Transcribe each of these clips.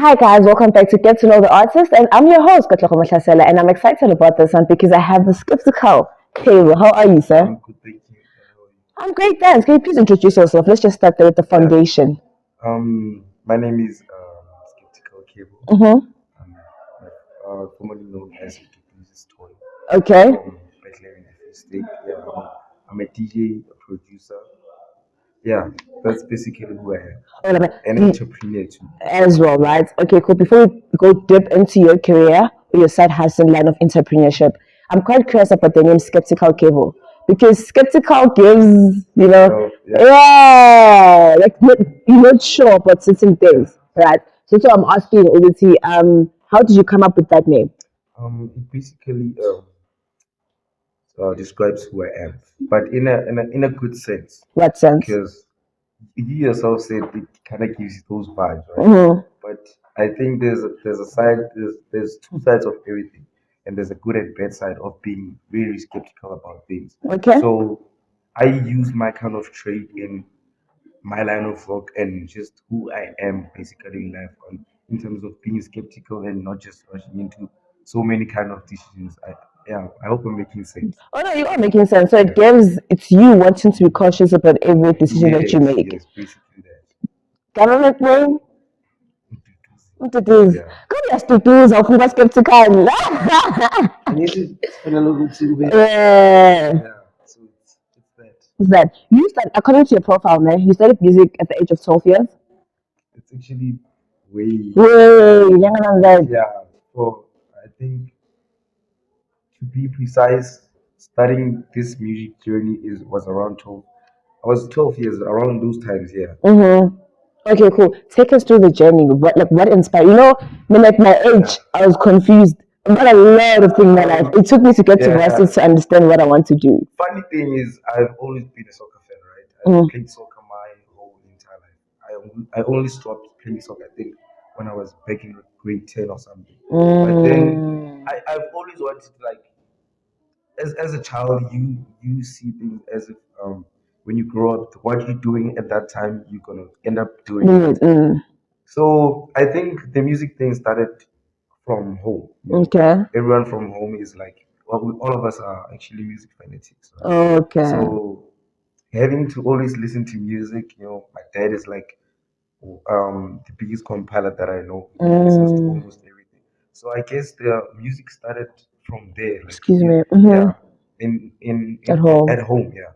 Hi guys, welcome back to Get to Know the Artist, and I'm your host Katlego, and I'm excited about this one because I have the Sceptical Kevo. How are you, sir? I'm good, thank you. I'm great, thanks. Can you please introduce yourself? Let's just start there with the Yeah. foundation. My name is Sceptical Kevo. Mm-hmm. Formerly known as Music Toy Okay. from Katlego in the Free State. Yeah, I'm a DJ, a producer. Yeah, that's basically who I am. Well, I An mean, entrepreneur too. as well, right? Okay, cool. Before we go dip into your career or your side hustle line of entrepreneurship, I'm quite curious about the name Skeptical Kevo because skeptical gives, Yeah. like you're not sure about certain things, right? So I'm asking, obviously, how did you come up with that name? It basically describes who I am, but in a good sense, What sense? because you yourself said it kind of gives you those vibes, right? Mm-hmm. But I think there's two sides of everything, and there's a good and bad side of being very skeptical about things. Okay. So I use my kind of trait in my line of work and just who I am basically in life in terms of being skeptical and not just rushing into so many kind of decisions. I hope I'm making sense. Oh no, you are making sense. So Yeah. it's you wanting to be cautious about every decision that you Yes, make. yes, basically that. Government name? What it is? Yeah. Come here, stupid. Of skeptical. Yeah. Yeah. So it's that. What's that? You start according to your profile, man. You started music at the age of 12 years. It's actually way Way younger than that. yeah. For I think to be precise, starting this music journey is was around 12. I was 12 years around those times. Yeah. Mm-hmm. Okay, cool. Take us through the journey. What inspired? I mean, at my age, I was confused about a lot of things in my life. It took me to get to Yeah. university to understand what I want to do. Funny thing is, I've always been a soccer fan, right? I've Mm. played soccer my whole entire life. I only stopped playing soccer, I think, when I was back in grade 10 or something. But then Mm. I've always wanted to, like, as a child, you see things as if when you grow up, what you're doing at that time, you're gonna end up doing it. Mm. So I think the music thing started from home. Okay. Everyone from home is like, well, all of us are actually music fanatics, right? Okay. So having to always listen to music, my dad is like the biggest compiler that I know. He listens to Mm. almost everything. So I guess the music started from there, like Excuse me. yeah, Mm-hmm. At at home. home, yeah.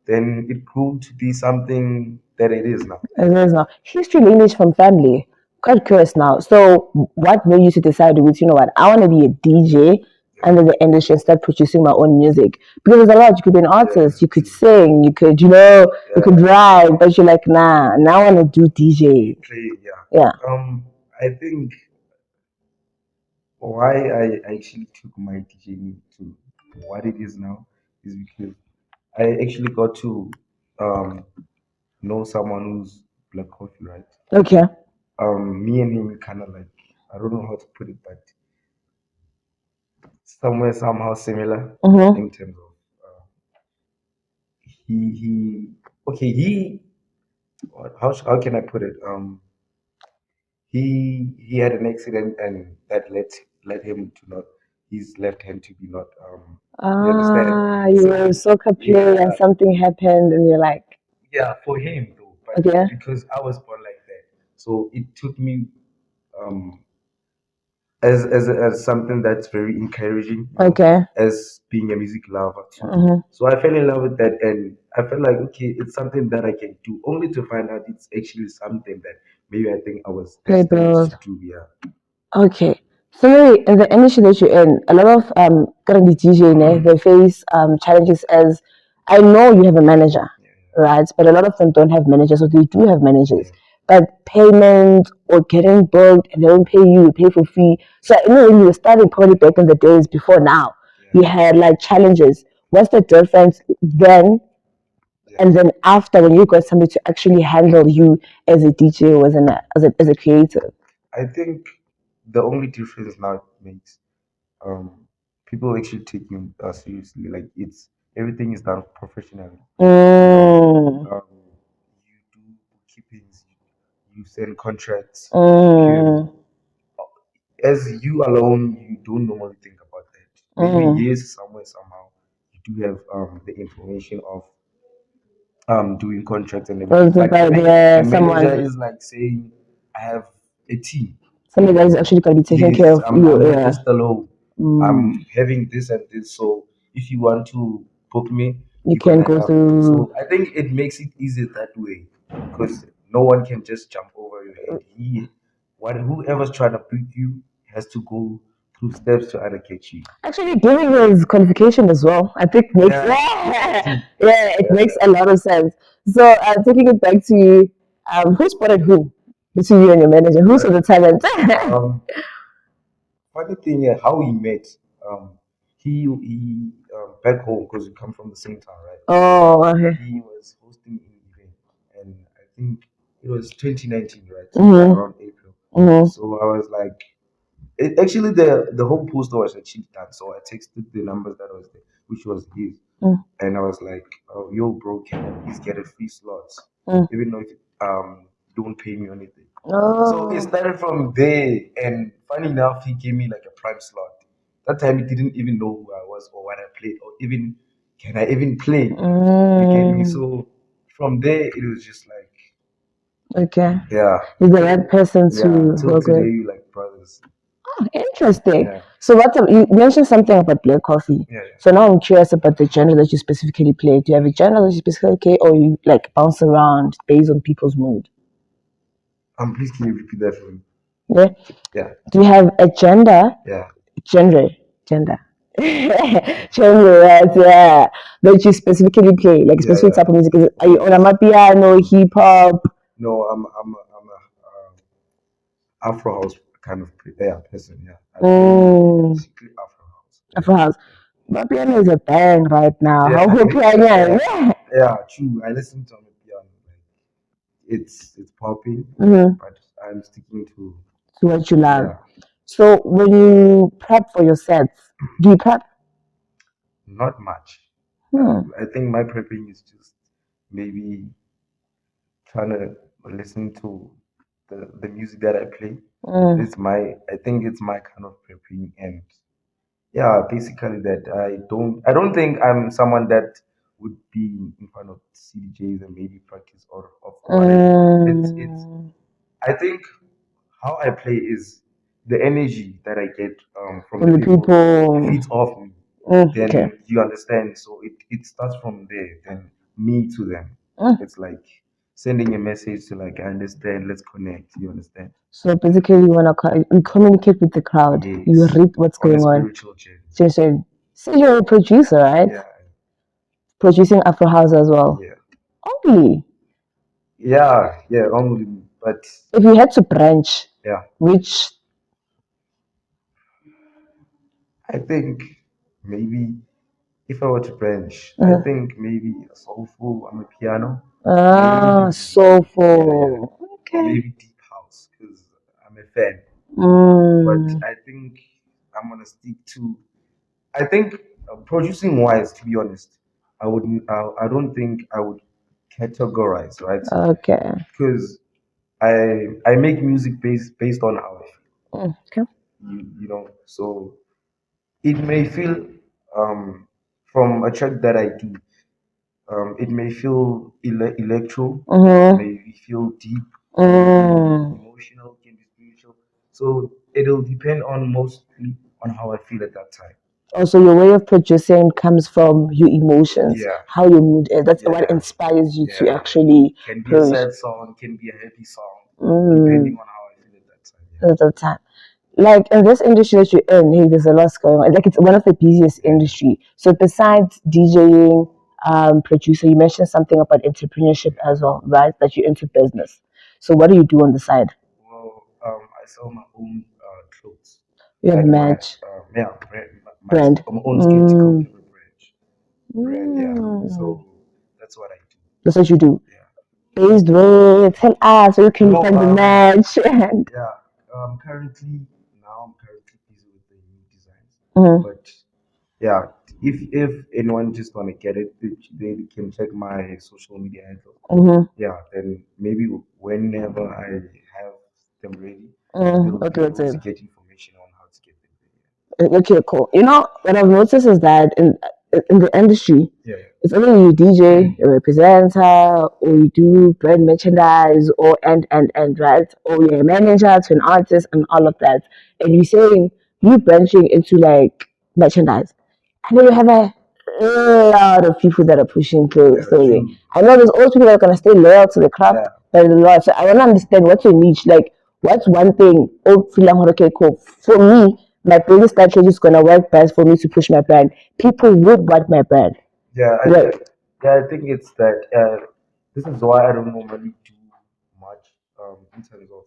Then it grew to be something that it is now. It is now. History lineage from family. Quite curious now. So, what made you to decide with, what, I want to be a DJ under the industry and start producing my own music? Because there's a lot. You could be an Yeah, artist, you could true. sing, you could Yeah, write, but you're like, nah, now I want to do DJ. play, yeah. Yeah. I think why I actually took my DJing to what it is now is because I actually got to um, know someone who's Black Coffee, right? Okay. Me and him kind of like, I don't know how to put it, but somewhere somehow similar Mm-hmm. in terms of he okay he how can I put it he had an accident and that led him to not his left hand to be not you understand Ah, you so were a soccer player yeah and something happened and you're like, yeah for him though but okay, because I was born like that so it took me um as something that's very encouraging, okay. as being a music lover too. Mm-hmm. So I fell in love with that, and I felt like okay, it's something that I can do. Only to find out it's actually something that maybe I think I was Play destined to bills. do. Yeah, Okay. So maybe in the industry that you're in, a lot of currently DJing, they face challenges as I know you have a manager, yeah, right? But a lot of them don't have managers, or they do have yeah. managers. But payment or getting booked and they don't pay you, you pay for fee. So I know when you were starting probably back in the days before now, you Yeah, had like challenges. What's the difference then yeah. and then after when you got somebody to actually handle you as a DJ or as a creator? I think the only difference now it makes people actually take you seriously. Like it's everything is done professionally. Mm, You do bookkeepings, you send contracts, mm. as you alone, you don't normally think about that. Maybe yes, somewhere somehow you do have the information of doing contracts and everything. Like the manager someone, is like saying, I have a team. somebody that is actually going to be taking care Yes, of I'm you. not Yeah. just alone. Mm. I'm having this and this. So if you want to book me, You you're can gonna go have to. through. So I think it makes it easier that way because no one can just jump over your head. Whoever's trying to book you has to go through steps to allocate you. Actually, giving his qualification as well, I think makes True. yeah, it makes a lot of sense. So, taking it back to you, who spotted who between you and your manager? Who saw the talent? Um, Funny thing, how we met. Um, he back home because we come from the same town, right? Oh, okay. He was hosting an event, and I think it was 2019, right? Mhm. Around April. Mhm. So I was like, actually the whole poster was actually done. So I texted the numbers that was there, which was his, Mm. and I was like, oh, yo, bro, can I please get a free slots, Mm. even though if don't pay me anything. So it Oh. started from there, and funny enough, he gave me like a prime slot. That time he didn't even know who I was or what I played, or even can I even play. You get me? Mm. So from there, it was just like, Okay. yeah, He's the right person yeah. to Till work today, with. we like brothers. Interesting. Yeah, So, you mentioned something about black coffee. yeah, yeah. So now I'm curious about the genre that you specifically play. Do you have a genre that you specifically play, or you like bounce around based on people's mood? Please can you repeat that for me? Yeah. Yeah, Do you have a yeah, genre, gender, genre, right? Yeah, that you specifically play, like yeah, specific yeah. type of music? Are you on Yes. a piano, hip hop, No, I'm a Afro house kind of person. Yeah, I play mm, basically Afro house. Afro house? My piano is a bang right now. Yeah, How good piano? yeah, Yeah. yeah. True. I listen to the piano. Like it's popping, Mm-hmm. but I'm sticking to To what you love. yeah. So when you prep for your sets, do you prep? Not much. Hmm. I think my prepping is just maybe trying to listen to the music that I play. Mm. I think it's my kind of prepping, and yeah, basically that I don't think I'm someone that would be in front of CDJs and maybe practice or whatever. It's Mm. I think how I play is the energy that I get from the From the people people. feeds off me. Okay. Then you understand. So it starts from there. Then me to them. Mm. It's like sending a message to like I understand. Let's connect. You understand? So basically, you communicate with the crowd. You Yes. read what's On a going on. spiritual journey. So you're a producer, right? Yeah. Producing Afro House as well. Yeah. Only Yeah. Yeah. Only. But if you had to branch, yeah. which I think maybe if I were to branch, I uh, think maybe a soulful on the piano, maybe yeah, yeah, soulful. or Okay. maybe deep house because I'm a fan. But Mm, I think I'm gonna stick to. I think producing wise, to be honest, I wouldn't. I don't think I would categorize right okay. because I make music based on how I Okay. feel. So it may feel from a track that I do. It may feel electro, Mm-hmm. may feel deep, can be Mm. emotional, can be spiritual. So it'll depend on mostly on how I feel at that time. Also, your way of producing comes from your emotions, Yeah, how your mood is. That's yeah, what yeah, inspires you yeah, to yeah. actually Can be a produce. sad song, can be a happy song, Mm, depending on how I feel at that time. Yeah, at the time. Like in this industry that you're in, hey, there's a lot going on. Like it's one of the busiest yeah. industry. So besides DJing, producer, you mentioned something about entrepreneurship as well, right? That you're into business. So what do you do on the side? Well, I sell my own clothes, You have like my match yeah, brand, brand. my own skeptical Mm, favorite brand. Yeah, mm. so that's what I do. That's what you do. Yeah. Based way, tell us where can you No, find the match? yeah. Currently now I'm currently busy with the new designs, Mhm, but yeah, if anyone just wanna get it, they can check my social media handle. mhm, Yeah, then maybe whenever I have them ready, mhm. they'll be Okay, that's able it. to get information on Okay, cool. You know, what I've noticed is that in the industry, Yeah. it's either you DJ, you're a presenter, or you do brand merchandise, or and right, or you're a manager to an artist and all of that. And you're saying you branching into like merchandise, and then you have a lot of people that are pushing through. Yeah, So true. I know there's always people that are gonna stay loyal to the craft, Yeah. but there's a lot. So I want to understand what's your niche. Like, what's one thing? Oh, feel like, okay, cool. For me, my business strategy is gonna work best for me to push my brand. People would want my brand. Yeah, Right. I think it's that. This is why I don't normally do much in terms of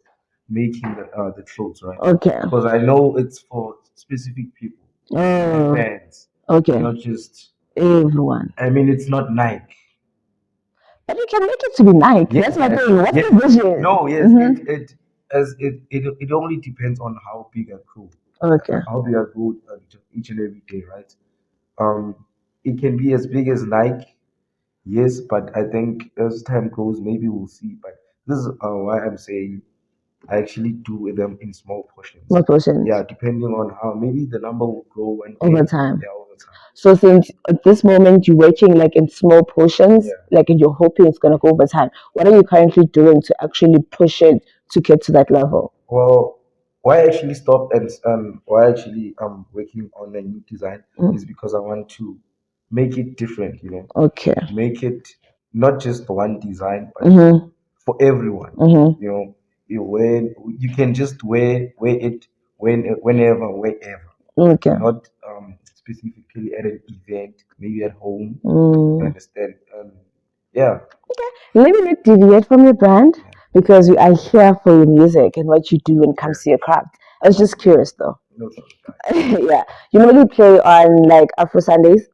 making the clothes, right? Okay. Because I know it's for specific people and fans, Okay. not just. Everyone. I mean, it's not Nike. But you can make it to be Nike. That's my thing. What's Yes, the vision? no, yes, it only depends on how big I grow, Okay. how big I grow each and every day, right? Um, it can be as big as Nike, yes, but I think as time goes, maybe we'll see. But this is why I'm saying I actually do them in small portions. Small portions. Yeah, depending on how maybe the number will grow one Over day. time. Yeah, over time. So since at this moment you're working like in small portions, Yeah. like and you're hoping it's gonna go over time, what are you currently doing to actually push it to get to that level? Well, why I actually stopped and why actually I'm working on a new design is because I want to make it different, Okay. make it not just one design, but Mm-hmm. for everyone. Mm-hmm. You wear, you can just wear it whenever, wherever, Okay. not specifically at an event, maybe at home. You Mm. understand? Yeah, Let me not deviate from your brand because you are here for your music and what you do when it yeah, comes to your craft. I was just curious though. no, sorry, Yeah. You normally play on like Afro Sundays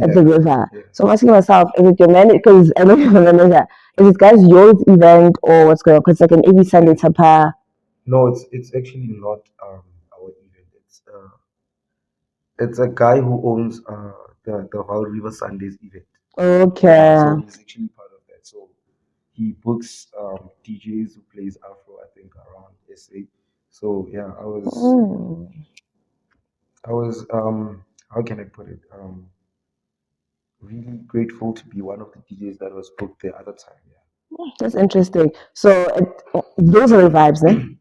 at the river. yeah. So I'm asking myself, is it your manager? Because I know you're a manager. Is it guys yours event or what's going on? Because it's like an every Sunday tapa. No, it's actually not our event. It's a guy who owns the Val River Sundays event. Okay. So he's actually part of that. So he books DJs who plays Afro, I think, around SA. So yeah, Mm. I was how can I put it? Really grateful to be one of the DJs that was booked the other time. Yeah. That's interesting. So those are the vibes, then.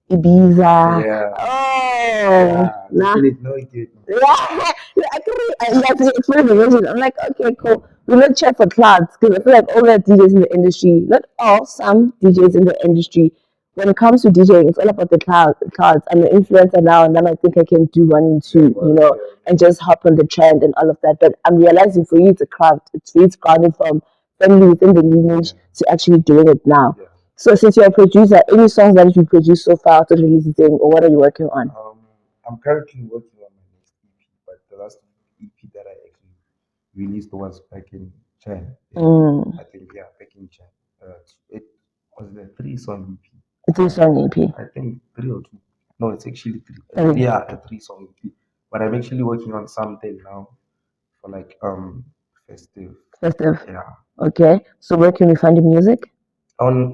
Ibiza. Yeah. Oh, nah. No, it did. Yeah, yeah, I couldn't, that's the explain the vision. I'm like, okay, cool. We not check for clouds because I feel like all the DJs in the industry, not all, some DJs in the industry, when it comes to DJing, it's all about the clouds. I'm an influencer now, and then I think I can do one and two, and just hop on the trend and all of that. But I'm realizing for you, it's a craft. It's really grounded from family within the lineage to actually doing it now. Yeah. So since you're a producer, any songs that you've produced so far after releasing, or what are you working on? I'm currently working on my next EP, but the last EP that I actually released was back in Jan. Mm. I think yeah, back in Jan. It was the 3 song EP. It's a song EP. I think 3 or 2. No, it's actually 3. Three. Yeah, a 3 song EP. But I'm actually working on something now for like festive. Festive. Yeah. Okay. So where can we find the music? On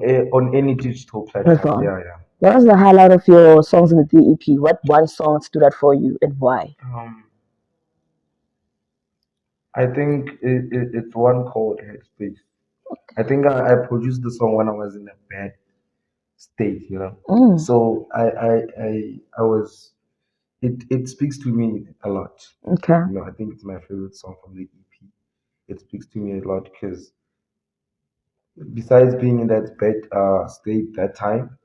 any digital platform. Platform. Yeah, yeah. What was the highlight of your songs in the DEP? What one song stood out for you and why? I think it's one called Headspace. I think I produced the song when I was in a bad state. Mm. So I was it speaks to me a lot. Okay. I think it's my favorite song from the EP. It speaks to me a lot because besides being in that bad state that time,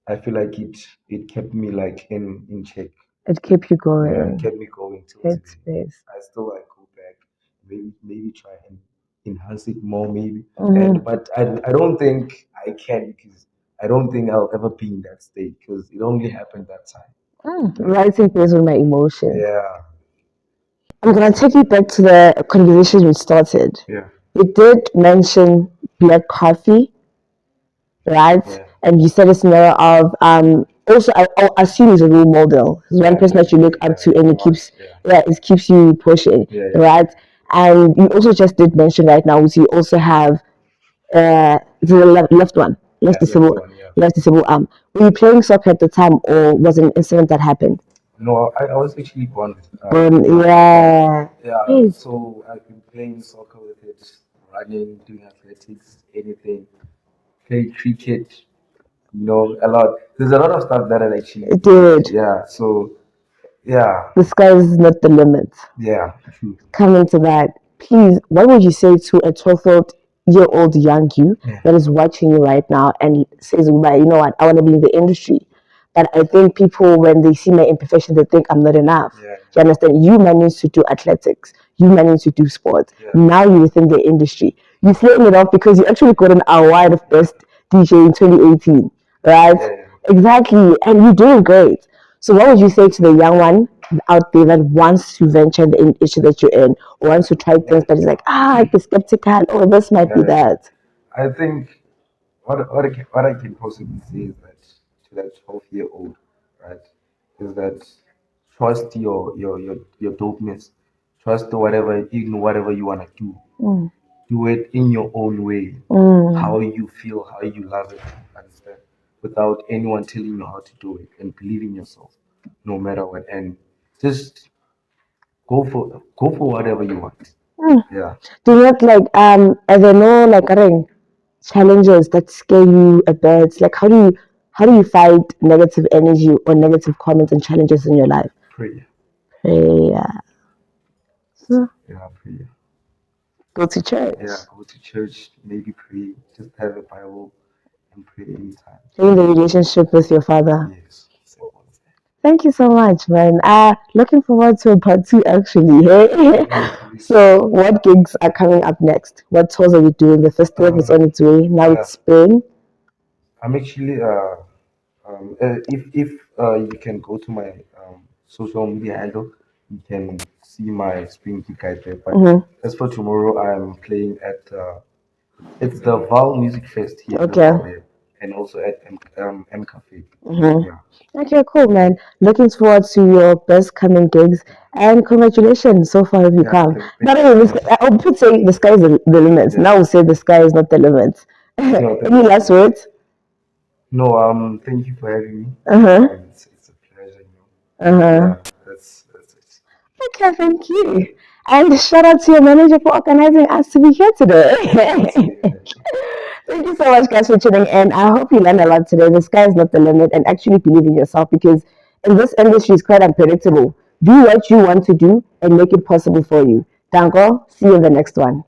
I feel like it kept me like in check. It kept you Yeah, it going. kept me going till today. Headspace. I still like go back, maybe try and enhance it more, maybe. Mhm. But I don't think I can because I don't think I'll ever be in that state because it only happened that time. Writing based on my emotions. Yeah, I'm gonna take you back to the conversation we started. yeah, You did mention black coffee, right? yeah, And you said a scenario of also I assume he's a role model. He's one yeah, person that you look up to and it keeps yeah, it keeps you pushing, yeah, right? And you also just did mention right now you also have the left one, left yeah, left disabled one, yeah. left disabled arm. Were you playing soccer at the time or was it an incident that happened? No, I was actually born Born, young. yeah. Yeah, Yes. so I've been playing soccer with it, running, doing athletics, anything, play cricket, a lot. There's a lot of stuff that I actually did. Dude, Yeah, so yeah, the sky is not the limit. yeah, true. Coming to that, please, what would you say to a 12-year-old young you Yeah, that is watching you right now and says, well, you know what, I want to be in the industry? But I think people, when they see my imperfections, they think I'm not enough. yeah, Do you understand? You managed to do athletics. You managed to do sports. yeah, Now you're within the industry. You're slaying it off because you actually got an award of best DJ in 2018, right? yeah. Exactly. And you're doing great. So what would you say to the young one out there that wants to venture in the industry that you're in, or wants to try things, but is like, the skeptical, oh, this might be Yeah. that. I think what I can possibly say is that to that 12-year-old, right, is that trust your dopeness, trust whatever you wanna do. Mm. Do it in your own way, how Mm. you feel, how you love it, understand, without anyone telling you how to do it, and believe in yourself, no matter what, and just go for whatever you want. Mm. Yeah, Do not like I don't know like ring challenges that scare you a bit. Like how do you fight negative energy or negative comments and challenges in your life? prayer. Prayer. So Yeah, prayer. go to church. Yeah, go to church, maybe pray, just have a Bible and pray anytime. In the relationship with your father. Yes, simple as Thank you so much, man. Looking forward to a part two actually. Hey? that. So what gigs are coming up next? What tours are you doing? The festival is on its way. Now Yeah, it's spring. I'm actually if you can go to my social media handle, you can see my spring gig right there. But Mm-hmm. as for tomorrow, I'm playing at it's the Val Music Fest here in Okay. Val, and also at M Cafe. Mm-hmm. Yeah, Okay, cool, man. Looking forward to your best coming gigs and congratulations. So far, have you yeah. come? Thank Not you so even much. I would say the sky is the limit. Yeah. Now we'll say the sky is not the limit. No, thank Any you last so much. words? No, thank you for having me. Uh huh. It's a pleasure. Uh huh. Yeah, that's it. Okay, thank you. And shout out to your manager for organizing us to be here today. Definitely. Thank you so much, guys, for tuning in. I hope you learned a lot today. The sky is not the limit, and actually believe in yourself because in this industry, it's quite unpredictable. Do what you want to do and make it possible for you. Danko, see you in the next one.